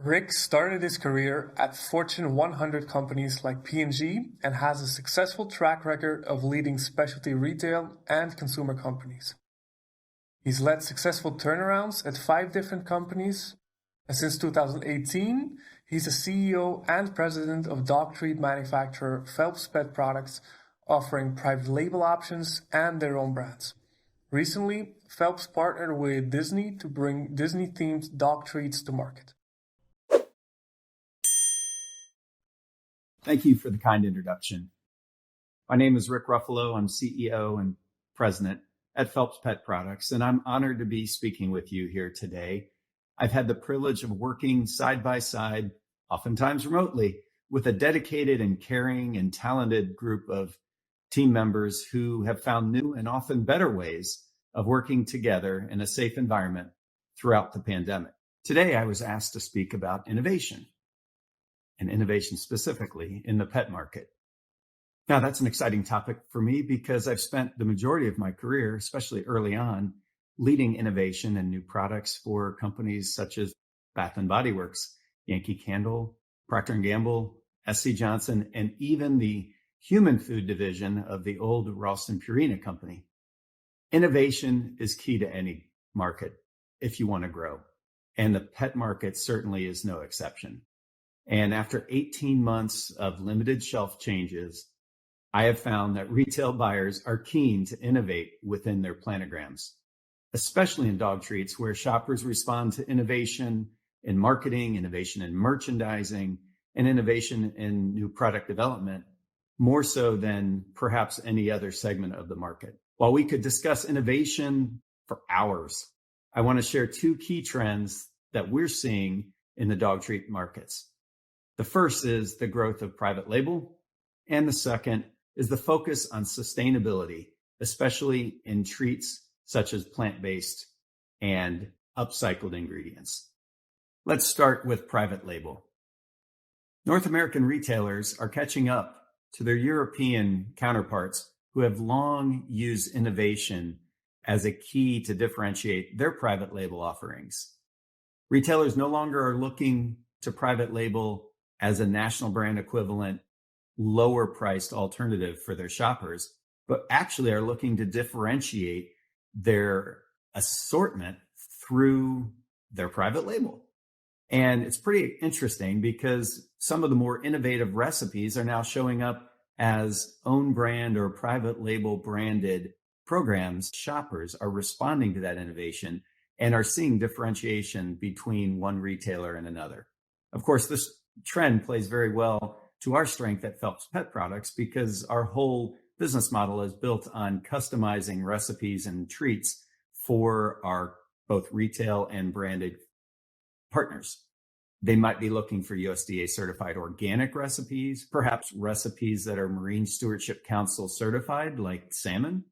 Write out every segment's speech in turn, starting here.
Rick started his career at Fortune 100 companies like P&G and has a successful track record of leading specialty retail and consumer companies. He's led successful turnarounds at 5 different companies, and since 2018, he's the CEO and president of dog treat manufacturer Phelps Pet Products, offering private label options and their own brands. Recently, Phelps partnered with Disney to bring Disney-themed dog treats to market. Thank you for the kind introduction. My name is Rick Ruffolo. I'm CEO and president at Phelps Pet Products, and I'm honored to be speaking with you here today. I've had the privilege of working side by side, oftentimes remotely, with a dedicated and caring and talented group of team members who have found new and often better ways of working together in a safe environment throughout the pandemic. Today, I was asked to speak about innovation, and innovation specifically in the pet market. Now, that's an exciting topic for me because I've spent the majority of my career, especially early on, leading innovation and new products for companies such as Bath & Body Works, Yankee Candle, Procter & Gamble, SC Johnson, and even the human food division of the old Ralston Purina company. Innovation is key to any market if you want to grow, and the pet market certainly is no exception. And after 18 months of limited shelf changes, I have found that retail buyers are keen to innovate within their planograms, especially in dog treats, where shoppers respond to innovation in marketing, innovation in merchandising, and innovation in new product development, more so than perhaps any other segment of the market. While we could discuss innovation for hours, I want to share 2 key trends that we're seeing in the dog treat markets. The first is the growth of private label, and the second is the focus on sustainability, especially in treats such as plant-based and upcycled ingredients. Let's start with private label. North American retailers are catching up to their European counterparts who have long used innovation as a key to differentiate their private label offerings. Retailers no longer are looking to private label as a national brand equivalent, lower priced alternative for their shoppers, but actually are looking to differentiate their assortment through their private label. And it's pretty interesting because some of the more innovative recipes are now showing up as own brand or private label branded programs. Shoppers are responding to that innovation and are seeing differentiation between one retailer and another. Of course, this trend plays very well to our strength at Phelps Pet Products because our whole business model is built on customizing recipes and treats for our both retail and branded partners. They might be looking for USDA certified organic recipes, perhaps recipes that are Marine Stewardship Council certified, like salmon.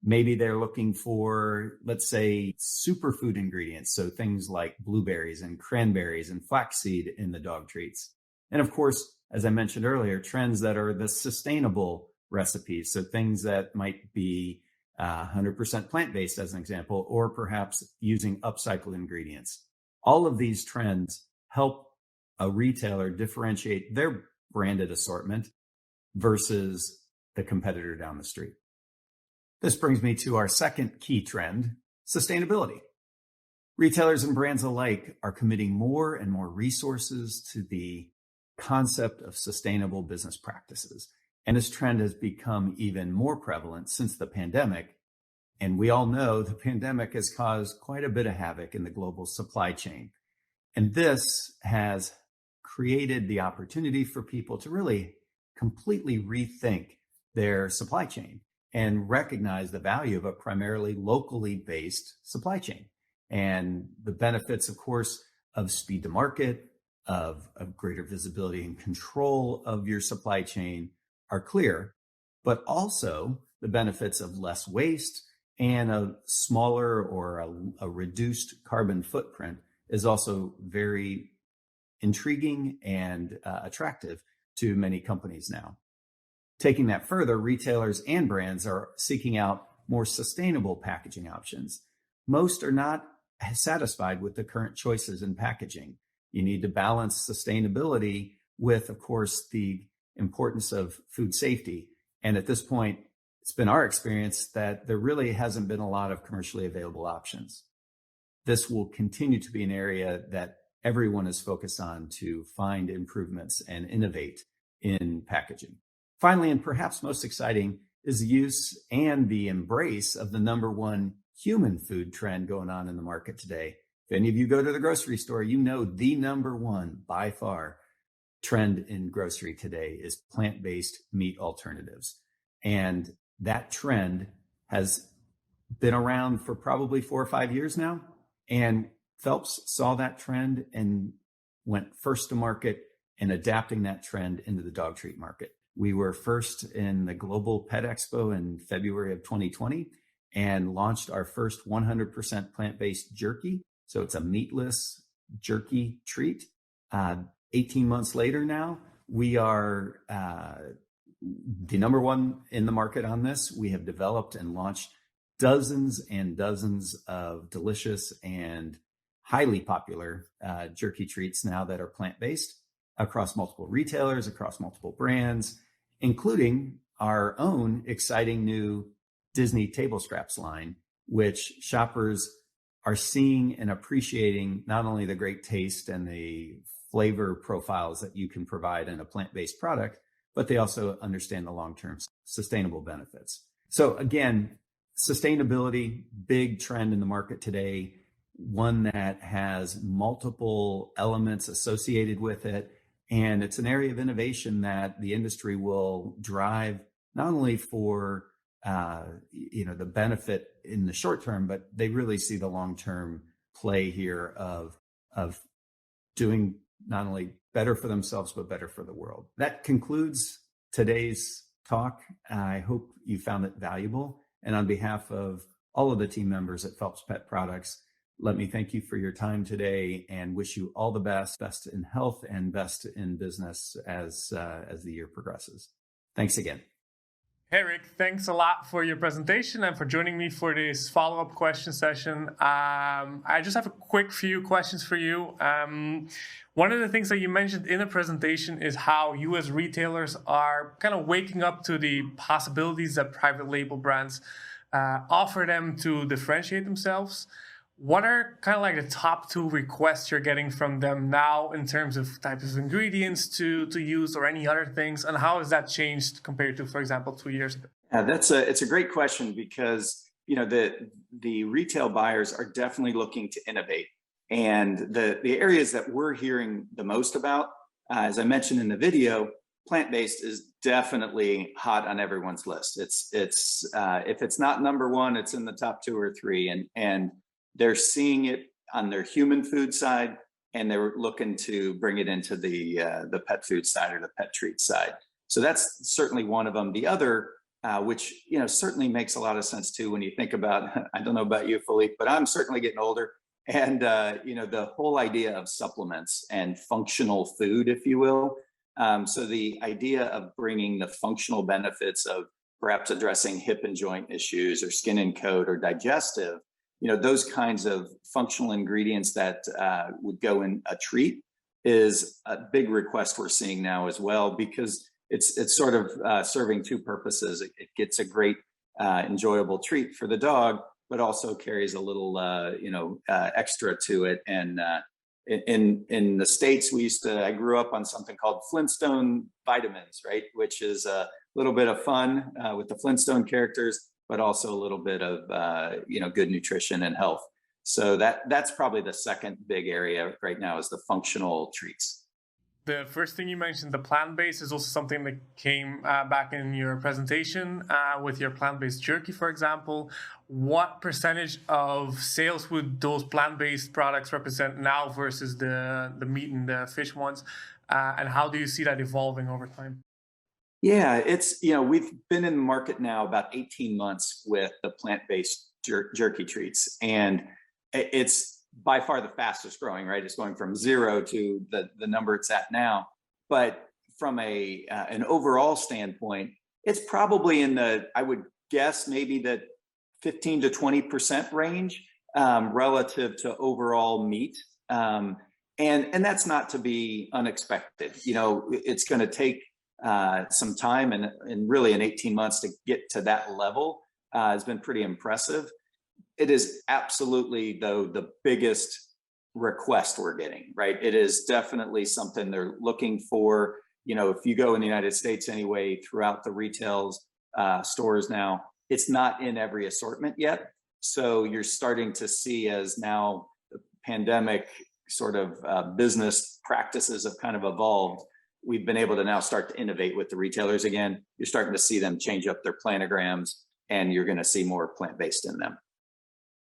Maybe they're looking for, let's say, superfood ingredients, so things like blueberries and cranberries and flaxseed in the dog treats. And of course, as I mentioned earlier, trends that are the sustainable recipes, so things that might be 100% plant-based as an example, or perhaps using upcycled ingredients. All of these trends help a retailer differentiate their branded assortment versus the competitor down the street. This brings me to our second key trend, sustainability. Retailers and brands alike are committing more and more resources to the concept of sustainable business practices. And this trend has become even more prevalent since the pandemic. And we all know the pandemic has caused quite a bit of havoc in the global supply chain. And this has created the opportunity for people to really completely rethink their supply chain and recognize the value of a primarily locally based supply chain and the benefits, of course, of speed to market, of greater visibility and control of your supply chain are clear, but also the benefits of less waste and a smaller or a reduced carbon footprint is also very intriguing and attractive to many companies now. Taking that further, retailers and brands are seeking out more sustainable packaging options. Most are not satisfied with the current choices in packaging. You need to balance sustainability with, of course, the importance of food safety. And at this point, it's been our experience that there really hasn't been a lot of commercially available options. This will continue to be an area that everyone is focused on to find improvements and innovate in packaging. Finally, and perhaps most exciting, is the use and the embrace of the number one human food trend going on in the market today. If any of you go to the grocery store, you know the number one by far trend in grocery today is plant-based meat alternatives. And that trend has been around for probably 4 or 5 years now. And Phelps saw that trend and went first to market in adapting that trend into the dog treat market. We were first in the Global Pet Expo in February of 2020 and launched our first 100% plant-based jerky. So it's a meatless jerky treat. 18 months later now, we are the number one in the market on this. We have developed and launched dozens and dozens of delicious and highly popular jerky treats now that are plant-based across multiple retailers, across multiple brands, including our own exciting new Disney table scraps line, which shoppers are seeing and appreciating not only the great taste and the flavor profiles that you can provide in a plant-based product, but they also understand the long-term sustainable benefits. So again, sustainability, big trend in the market today, one that has multiple elements associated with it. And it's an area of innovation that the industry will drive not only for the benefit in the short term, but they really see the long-term play here of doing not only better for themselves, but better for the world. That concludes today's talk. I hope you found it valuable. And on behalf of all of the team members at Phelps Pet Products, let me thank you for your time today and wish you all the best in health and best in business as the year progresses. Thanks again. Hey, Rick, thanks a lot for your presentation and for joining me for this follow-up question session. I just have a quick few questions for you. One of the things that you mentioned in the presentation is how you as retailers are kind of waking up to the possibilities that private label brands offer them to differentiate themselves. What are kind of like the top 2 requests you're getting from them now in terms of types of ingredients to use or any other things? And how has that changed compared to, for example, 2 years ago? It's a great question because, the retail buyers are definitely looking to innovate. And the areas that we're hearing the most about, as I mentioned in the video, plant-based is definitely hot on everyone's list. It's if it's not number one, it's in the top 2 or 3. And they're seeing it on their human food side, and they're looking to bring it into the pet food side or the pet treat side. So that's certainly one of them. The other, which certainly makes a lot of sense too when you think about, I don't know about you, Philippe, but I'm certainly getting older, and the whole idea of supplements and functional food, if you will. So the idea of bringing the functional benefits of perhaps addressing hip and joint issues or skin and coat or digestive, those kinds of functional ingredients that would go in a treat is a big request we're seeing now as well, because it's sort of serving 2 purposes. It gets a great, enjoyable treat for the dog, but also carries a little, extra to it. And in the States, I grew up on something called Flintstone vitamins, right? Which is a little bit of fun with the Flintstone characters, but also a little bit of, good nutrition and health. So that's probably the second big area right now is the functional treats. The first thing you mentioned, the plant-based, is also something that came back in your presentation with your plant-based jerky, for example. What percentage of sales would those plant-based products represent now versus the meat and the fish ones? And how do you see that evolving over time? Yeah, it's, we've been in the market now about 18 months with the plant-based jerky treats, and it's by far the fastest growing, right? It's going from 0 to the number it's at now. But from an overall standpoint, it's probably in I would guess maybe the 15 to 20% range relative to overall meat. And that's not to be unexpected. It's going to take some time, and really in 18 months to get to that level has been pretty impressive. It is absolutely, though, the biggest request we're getting, right? It is definitely something they're looking for. If you go in the United States anyway, throughout the retail stores now, it's not in every assortment yet. So you're starting to see, as now the pandemic sort of business practices have kind of evolved, we've been able to now start to innovate with the retailers again. You're starting to see them change up their planograms, and you're going to see more plant-based in them.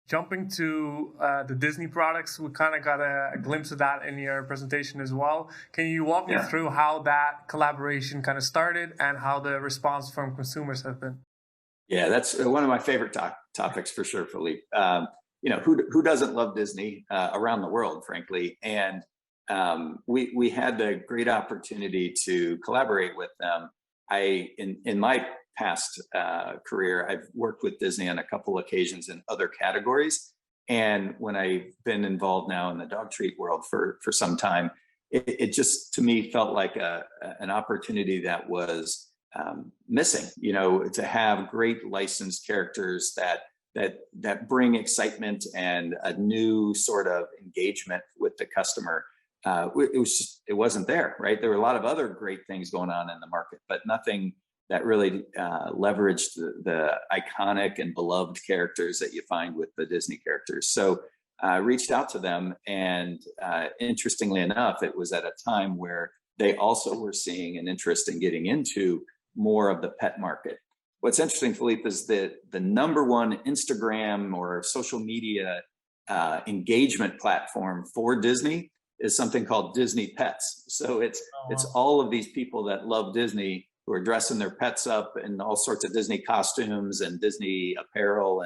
Jumping to the Disney products, we kind of got a glimpse of that in your presentation as well. Can you walk me through how that collaboration kind of started and how the response from consumers have been? Yeah, that's one of my favorite topics for sure, Philippe. Who doesn't love Disney around the world, frankly? And we had the great opportunity to collaborate with them. In my past career, I've worked with Disney on a couple occasions in other categories. And when I've been involved now in the dog treat world for some time, it just, to me, felt like an opportunity that was missing, to have great licensed characters that bring excitement and a new sort of engagement with the customer. It wasn't there, right? There were a lot of other great things going on in the market, but nothing that really leveraged the iconic and beloved characters that you find with the Disney characters. So I reached out to them, and interestingly enough, it was at a time where they also were seeing an interest in getting into more of the pet market. What's interesting, Philippe, is that the number one Instagram or social media engagement platform for Disney is something called Disney Pets. So it's all of these people that love Disney who are dressing their pets up in all sorts of Disney costumes and Disney apparel,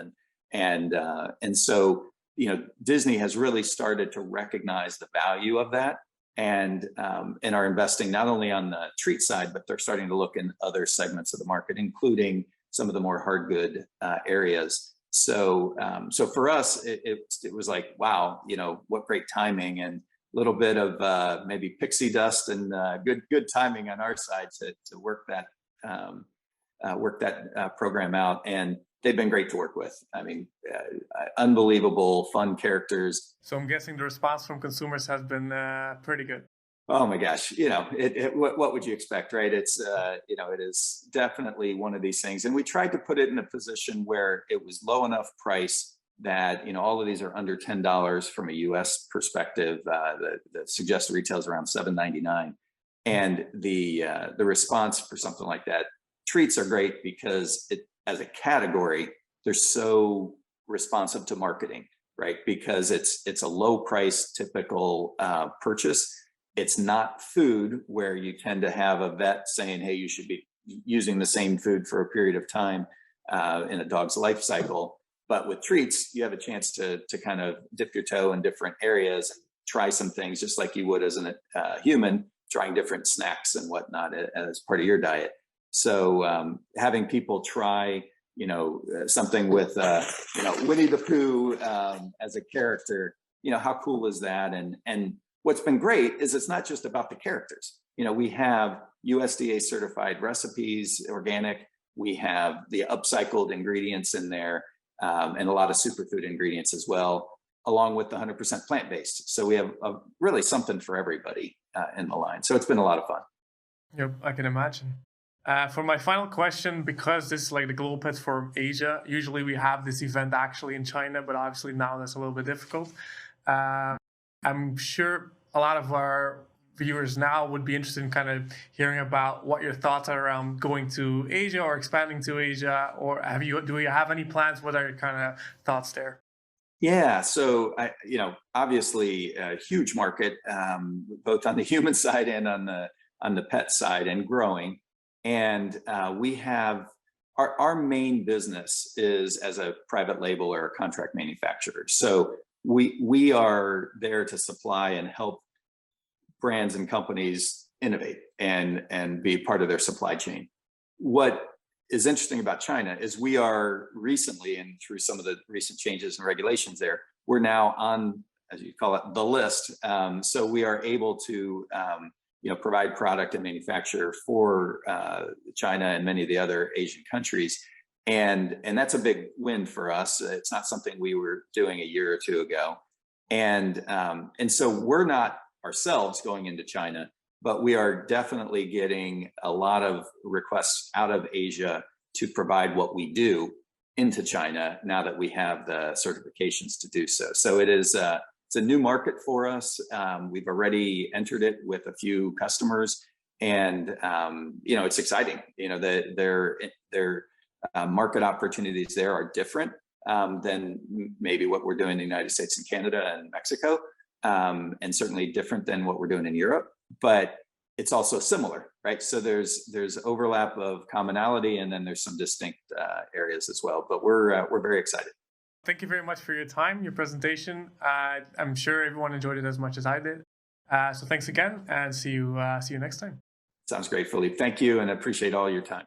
and so Disney has really started to recognize the value of that, and are investing not only on the treat side, but they're starting to look in other segments of the market, including some of the more hard good areas. So for us, it was like, wow, what great timing, and a little bit of maybe pixie dust and good timing on our side to work that program out. And they've been great to work with. I mean, unbelievable, fun characters. So I'm guessing the response from consumers has been pretty good. Oh my gosh, what would you expect, right? It's, it is definitely one of these things. And we tried to put it in a position where it was low enough price that, all of these are under $10 from a US perspective. The suggested retail is around $7.99. And the response for something like that, treats are great because as a category, they're so responsive to marketing, right? Because it's a low price, typical purchase. It's not food where you tend to have a vet saying, hey, you should be using the same food for a period of time in a dog's life cycle. But with treats, you have a chance to kind of dip your toe in different areas, and try some things just like you would as a human, trying different snacks and whatnot as part of your diet. So having people try, something with, Winnie the Pooh as a character, how cool is that? And what's been great is it's not just about the characters. We have USDA certified recipes, organic. We have the upcycled ingredients in there, and a lot of superfood ingredients as well, along with the 100% plant-based. So we have really something for everybody in the line. So it's been a lot of fun. Yep, I can imagine. For my final question, because this is like the Global Pets Forum Asia, usually we have this event actually in China, but obviously now that's a little bit difficult. I'm sure a lot of our viewers now would be interested in kind of hearing about what your thoughts are around going to Asia or expanding to Asia, or do you have any plans? What are your kind of thoughts there? Yeah, so obviously a huge market, both on the human side and on the pet side, and growing. And we have our main business is as a private label or a contract manufacturer. So we are there to supply and help brands and companies innovate and be part of their supply chain. What is interesting about China is we are recently, and through some of the recent changes and regulations there, we're now on as you call it, the list. So we are able to, provide product and manufacture for China and many of the other Asian countries. And that's a big win for us. It's not something we were doing a year or two ago. And so we're not ourselves going into China, but we are definitely getting a lot of requests out of Asia to provide what we do into China now that we have the certifications to do so. So it's a new market for us. We've already entered it with a few customers, and it's exciting. Their market opportunities there are different than maybe what we're doing in the United States and Canada and Mexico, and certainly different than what we're doing in Europe. But it's also similar, right? So there's overlap of commonality, and then there's some distinct areas as well. But we're very excited. Thank you very much for your time, your presentation. I'm sure everyone enjoyed it as much as I did. So thanks again, and see you next time. Sounds great, Philippe. Thank you, and I appreciate all your time.